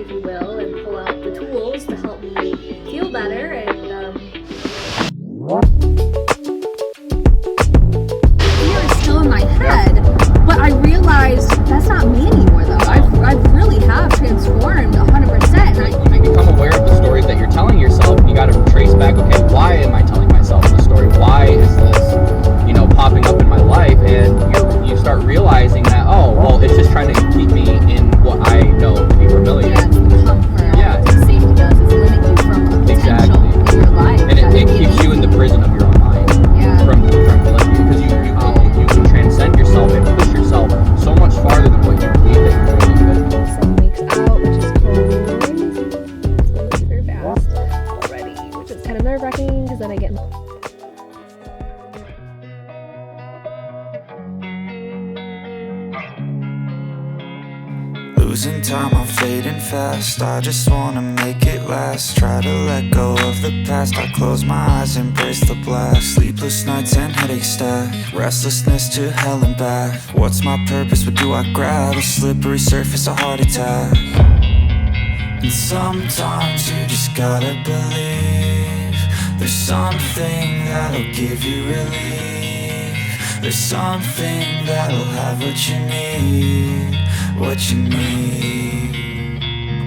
if you will, and pull out the tools to help me feel better. And fear is still in my head, but I realized that's not me anymore, though. I really have transformed 100%. You become aware of the stories that you're telling yourself. You got to trace back, okay, why am I telling myself this story? Why is this, popping up in my life? And you start realizing that, oh, well, it's just trying to keep me in what I know to be familiar. Yeah, it's the comfort. Yeah. All that safety does is limit you from potential in your life. And it keeps you in the prison of your own mind. Yeah. Because you can transcend yourself and push yourself so much farther than what you believe that you really could. 7 weeks out, which is crazy. It's super fast already, which is kind of nerve-wracking because then I get losing time, I'm fading fast. I just wanna make it last. Try to let go of the past. I close my eyes, embrace the blast. Sleepless nights and headache stack. Restlessness to hell and back. What's my purpose? What do I grab? A slippery surface, a heart attack. And sometimes you just gotta believe there's something that'll give you relief. There's something that'll have what you need. What you need.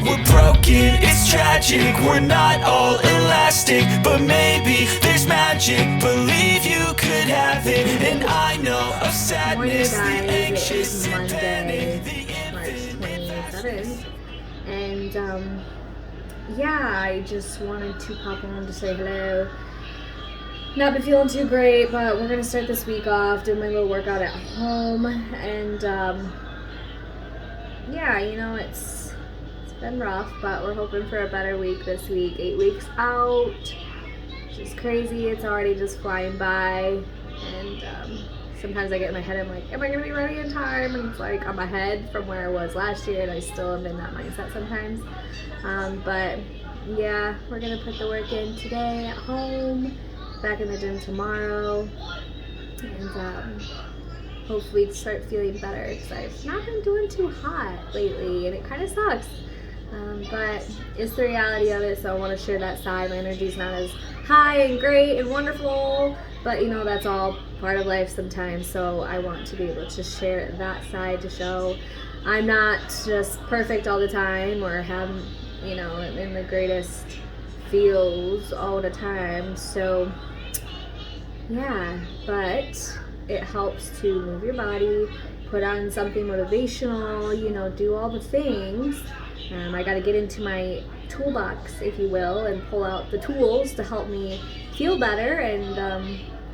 We're broken, it's tragic. We're not all elastic, but maybe there's magic. Believe you could have it. And I know of sadness, the anxious and panic, the infinite. And yeah, I just wanted to pop on to say hello. Not been feeling too great, but we're gonna start this week off doing my little workout at home. And yeah, it's been rough, but we're hoping for a better week this week. 8 weeks out, which is crazy. It's already just flying by. And sometimes I get in my head, I'm like, am I gonna be ready in time? And it's like I'm ahead from where I was last year, and I still am in that mindset sometimes. But yeah, we're gonna put the work in today at home, back in the gym tomorrow, and hopefully start feeling better, because I've not been doing too hot lately, and it kind of sucks. But it's the reality of it, so I want to share that side. My energy's not as high and great and wonderful, but that's all part of life sometimes, so I want to be able to share that side to show I'm not just perfect all the time, or have, in the greatest feels all the time. So yeah, but it helps to move your body, put on something motivational, do all the things. I got to get into my toolbox, if you will, and pull out the tools to help me feel better. And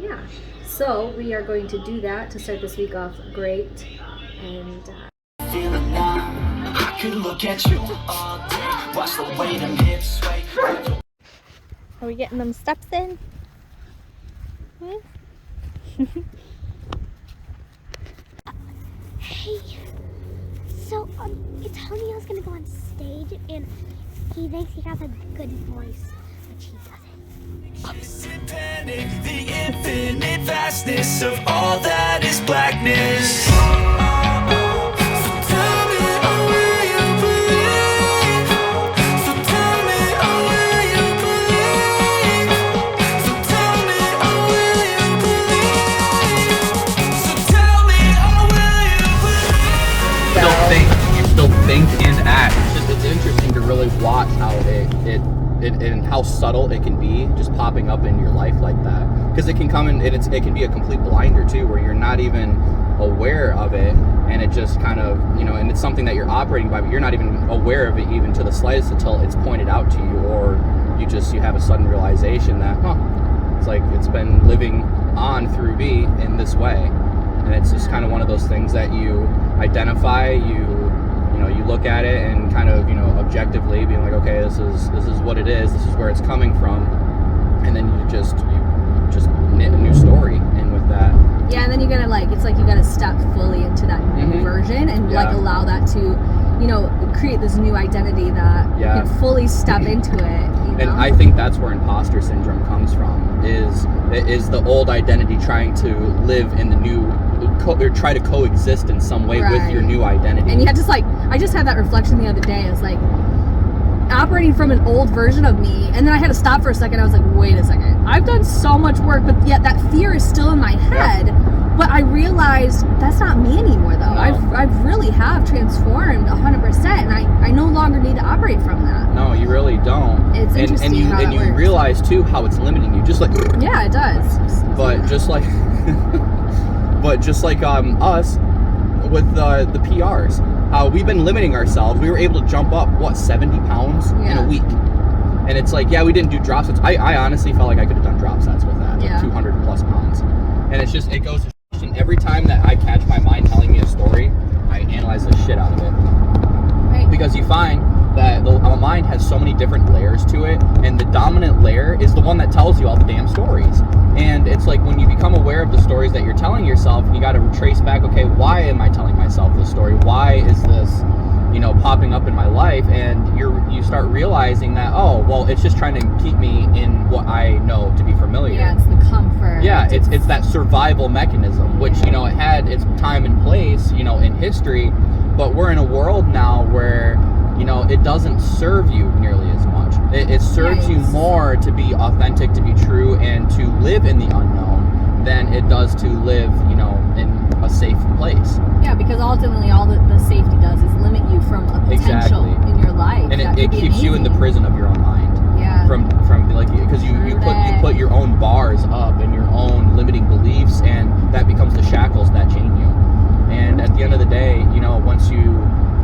yeah, so we are going to do that to start this week off great. And feeling now, I could look at you all day. Watch the way them hips sway. are we getting them steps in? Hey, so you told me I was gonna go on stage, and he thinks he has a good voice, which he doesn't. The infinite vastness of all that is blackness. Think and act. It's interesting to really watch how it and how subtle it can be, just popping up in your life like that, because it can come in and it can be a complete blinder too, where you're not even aware of it, and it just kind of and it's something that you're operating by, but you're not even aware of it even to the slightest until it's pointed out to you, or you have a sudden realization that it's like it's been living on through me in this way. And it's just kind of one of those things that you identify, you look at it and kind of, objectively being like, okay, this is what it is, this is where it's coming from, and then you just knit a new story in with that. Yeah, and then you gotta it's like you gotta step fully into that new version, and allow that to, create this new identity that you can fully step into it. And I think that's where imposter syndrome comes from, is the old identity trying to live in the new, or try to coexist in some way with your new identity. And you have to I just had that reflection the other day. It's like, operating from an old version of me, and then I had to stop for a second. I was like, wait a second, I've done so much work, but yet that fear is still in my head. But I realized that's not me anymore, though. No. I've really have transformed 100%, and I no longer need to operate from that. No, you really don't. It's interesting and you realize too how it's limiting you, just like yeah, it does. but just like us with the PRs, we've been limiting ourselves. We were able to jump up 70 pounds in a week, and it's like, yeah, we didn't do drop sets. I honestly felt like I could have done drop sets with that, like 200 plus pounds, and it's just, it goes to every time that I catch my mind telling me a story, I analyze the shit out of it. Right. Because you find that the mind has so many different layers to it, and the dominant layer is the one that tells you all the damn stories. And it's like, when you become aware of the stories that you're telling yourself, you got to trace back, okay, why am I telling myself this story? Why is this, popping up in my life? And you start realizing that, oh, well, it's just trying to keep me in what I know to be familiar. Yeah, it's the comfort. Yeah, it's that survival mechanism, which, it had its time and place, in history, but we're in a world now where, it doesn't serve you nearly as much. It serves you more to be authentic, to be true, and to live in the unknown than it does to live, in a safe place. Yeah, because ultimately all the safety does is limit you from a potential in your life. And it keeps you in the prison of your own mind. Yeah. From like, because you put your own bars up and your own limiting beliefs, and that becomes the shackles that chain you. And at the end of the day, once you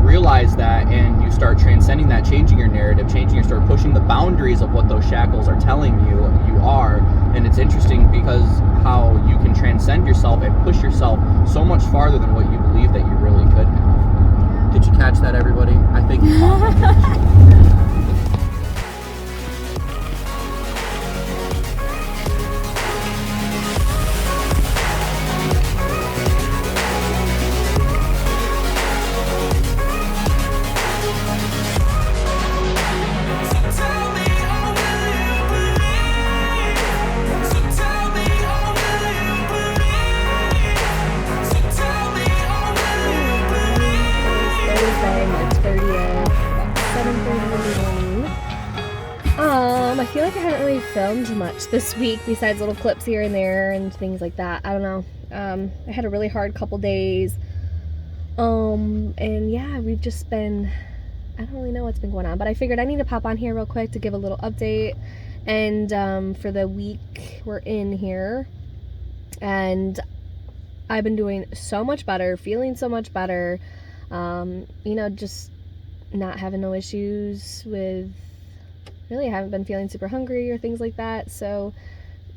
realize that and you start transcending that, changing your narrative, start pushing the boundaries of what those shackles are telling you are. And it's interesting because how you can transcend yourself and push yourself so much farther than what you believe that you really could have. Did you catch that, everybody? I think you caught it. I feel like I haven't really filmed much this week besides little clips here and there and things like that. I don't know. I had a really hard couple days. And yeah, we've just been, I don't really know what's been going on, but I figured I need to pop on here real quick to give a little update. And for the week we're in here, and I've been doing so much better, feeling so much better. Just not having no issues with, really, I haven't been feeling super hungry or things like that. So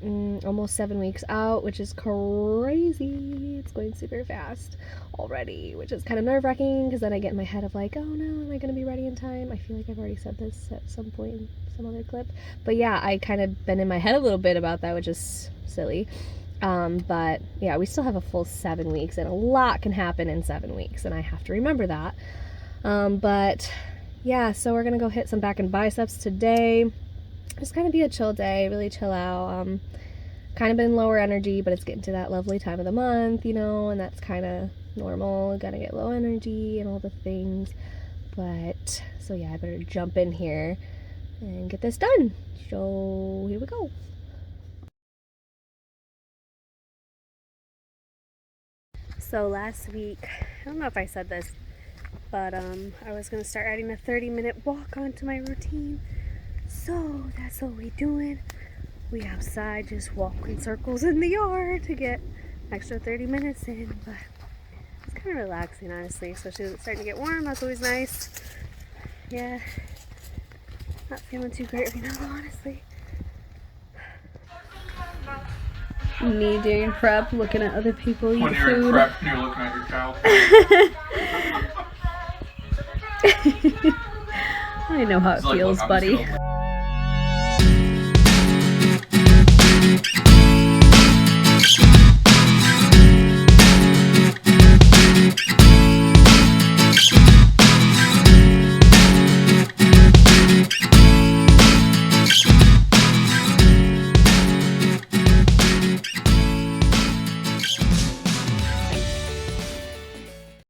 almost 7 weeks out, which is crazy. It's going super fast already, which is kind of nerve-wracking, because then I get in my head of like, oh no, am I going to be ready in time? I feel like I've already said this at some point in some other clip, but yeah, I kind of been in my head a little bit about that, which is silly. But yeah, we still have a full 7 weeks, and a lot can happen in 7 weeks, and I have to remember that. But yeah, so we're gonna go hit some back and biceps today. Just kind of be a chill day, really chill out. Kind of been lower energy, but it's getting to that lovely time of the month, and that's kind of normal. Gotta get low energy and all the things. But so yeah, I better jump in here and get this done. So here we go. So last week, I don't know if I said this, but I was gonna start adding a 30-minute walk onto my routine. So that's what we're doing. We outside just walking circles in the yard to get extra 30 minutes in, but it's kind of relaxing, honestly, especially as it's starting to get warm. That's always nice. Yeah, not feeling too great right now, though, honestly. Me doing prep, looking at other people eat food. When you're in prep, you're looking at your child. I know how it feels, buddy.